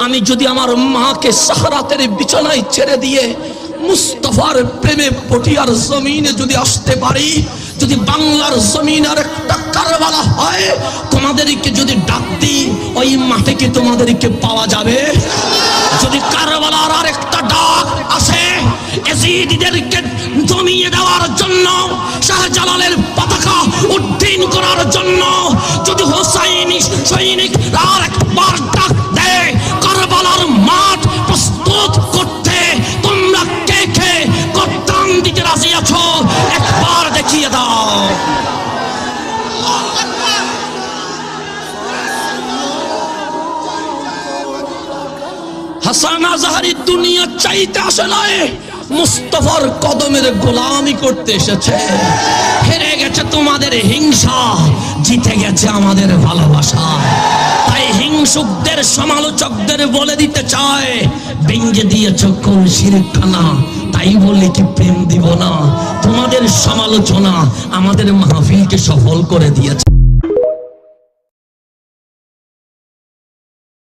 আমি যদি আমার মাকে সাহারাতের বিছানায় ছেড়ে দিয়ে মুস্তাফার প্রেমে পটিয়ার জমিনে যদি আসতে পারি, যদি বাংলার জমিন আর একটা কারবালা হয়, তোমাদেরকে যদি ডাক দিই ওই মাঠে কি তোমাদেরকে পাওয়া যাবে? যদি কারবালার আর একটা ডাক আসে এজিদিদেরকে জমিয়ে দেওয়ার জন্য, শাহজালালের পতাকা উড্ডীন করার জন্য, যদি হোসাইনি সৈনিক আর একবার ডাক দেয় কারবালার মাঠ প্রস্তুত করতে, তোমরা কে কে কোরআন দিতে রাজি আছো একবার দেখিয়ে দাও। হাসান আজহারি দুনিয়া চাইতে আসে নাই, মুস্তাফার কদমের গোলামি করতে এসেছে। হেরে গেছে তোমাদের হিংসা, জিতে গেছে আমাদের ভালোবাসা। তাই হিংসুকদের সমালোচকদের বলে দিতে চায়, ভেঙে দিয়েছ কোন শিরখানা, তাই বলে কি প্রেম দিব না? তোমাদের সমালোচনা আমাদের মাহফিলকে সফল করে দিয়েছে।